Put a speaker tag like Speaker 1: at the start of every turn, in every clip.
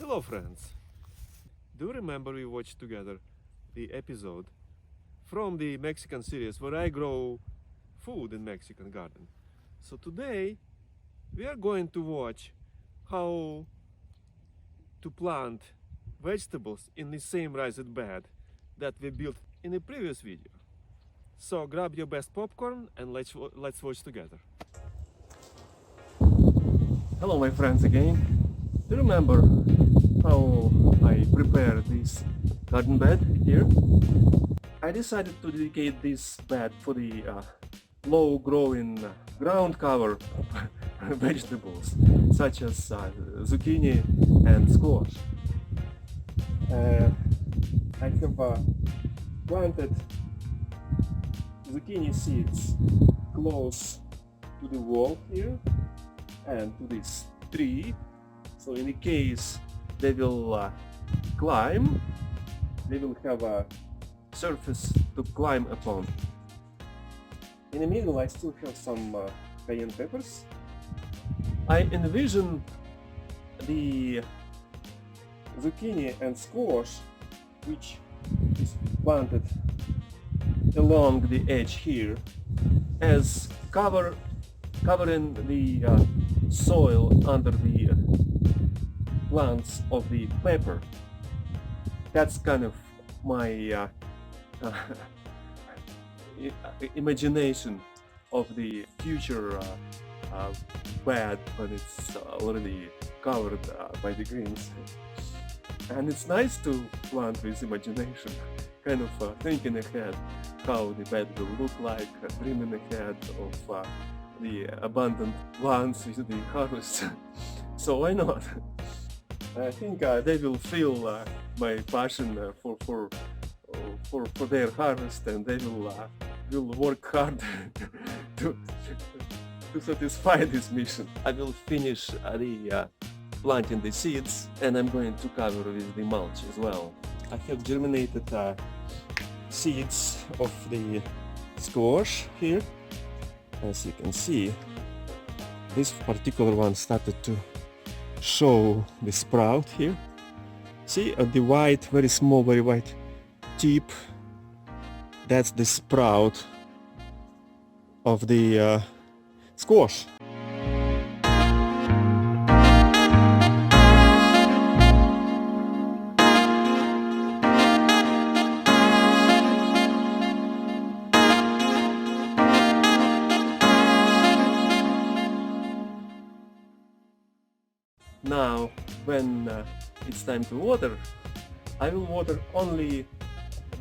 Speaker 1: Hello friends! Do you remember we watched together the episode from the Mexican series where I grow food in Mexican garden? So today we are going to watch how to plant vegetables in the same raised bed that we built in the previous video. So grab your best popcorn and let's watch together. Hello my friends again. Do you remember how I prepared this garden bed here? I decided to dedicate this bed for the low growing ground cover vegetables such as zucchini and squash. I have planted zucchini seeds close to the wall here and to this tree, so in the case they will climb, they will have a surface to climb upon. In the middle I still have some cayenne peppers. I envision the zucchini and squash, which is planted along the edge here, as covering the soil under the plants of the pepper. That's kind of my imagination of the future bed when it's already covered by the greens. And it's nice to plant with imagination, kind of thinking ahead how the bed will look like, dreaming ahead of the abundant plants with the harvest. So why not? I think they will feel my passion for their harvest, and they will work hard to satisfy this mission. I will finish the planting the seeds, and I'm going to cover with the mulch as well. I have germinated seeds of the squash here. As you can see, this particular one started to show the sprout here. See, the white, very small, very white tip, that's the sprout of the squash. Now, when it's time to water, I will water only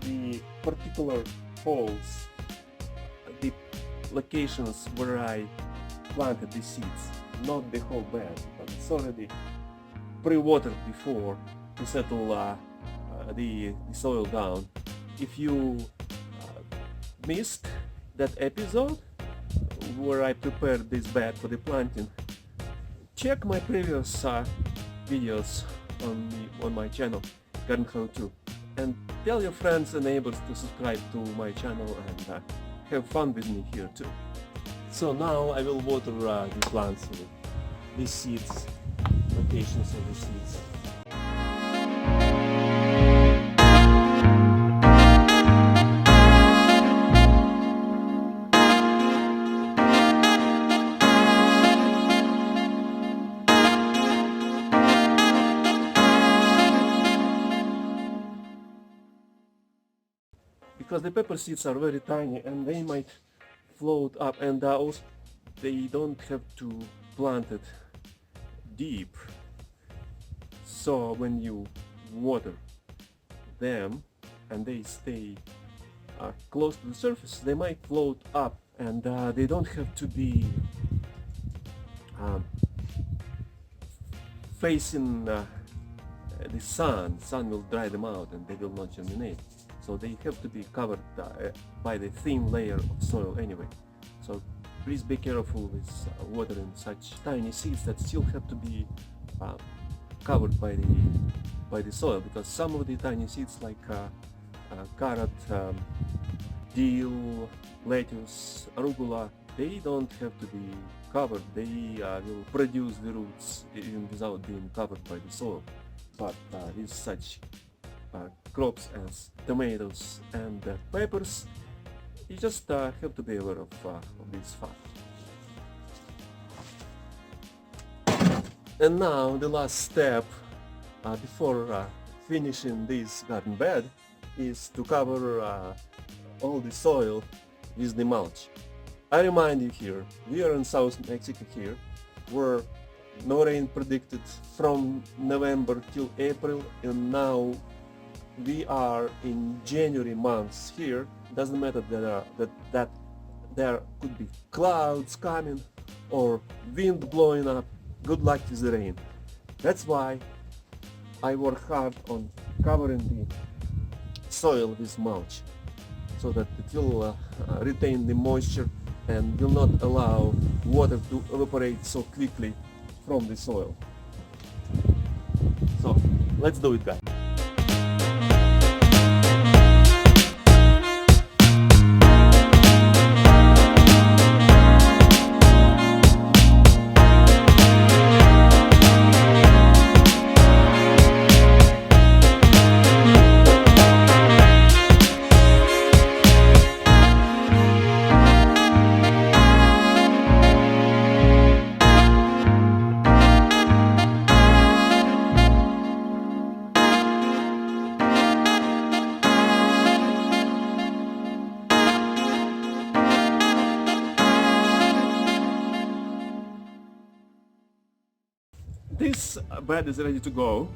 Speaker 1: the particular holes, the locations where I planted the seeds, not the whole bed, but it's already pre-watered before to settle the soil down. If you missed that episode where I prepared this bed for the planting, check my previous videos on my channel, GARDENHOWTO, and tell your friends and neighbors to subscribe to my channel and have fun with me here too. So now I will water the plants with these seeds, locations of the seeds. Because the pepper seeds are very tiny and they might float up, and also they don't have to plant it deep. So when you water them and they stay close to the surface, they might float up, and they don't have to be facing the sun. The sun will dry them out and they will not germinate. So they have to be covered by the thin layer of soil anyway. So please be careful with watering such tiny seeds that still have to be covered by the soil, because some of the tiny seeds like carrot, dill, lettuce, arugula, they don't have to be covered. They will produce the roots even without being covered by the soil. but with such crops as tomatoes and peppers, you just have to be aware of this fact. And now the last step before finishing this garden bed is to cover all the soil with the mulch. I remind you here, we are in South Mexico here, where no rain predicted from November till April, and now we are in January months here. Doesn't matter that there could be clouds coming or wind blowing up. Good luck with the rain. That's why I work hard on covering the soil with mulch, so that it will retain the moisture and will not allow water to evaporate so quickly from the soil. So let's do it, guys. This bed is ready to go,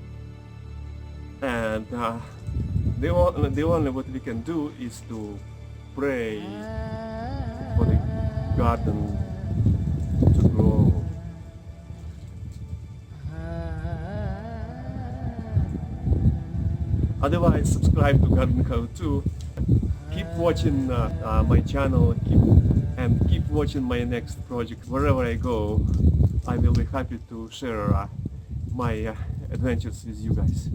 Speaker 1: and the only what we can do is to pray for the garden to grow. Otherwise, subscribe to GARDENHOWTO. Keep watching my channel, keep watching my next project. Wherever I go, I will be happy to share my adventures with you guys.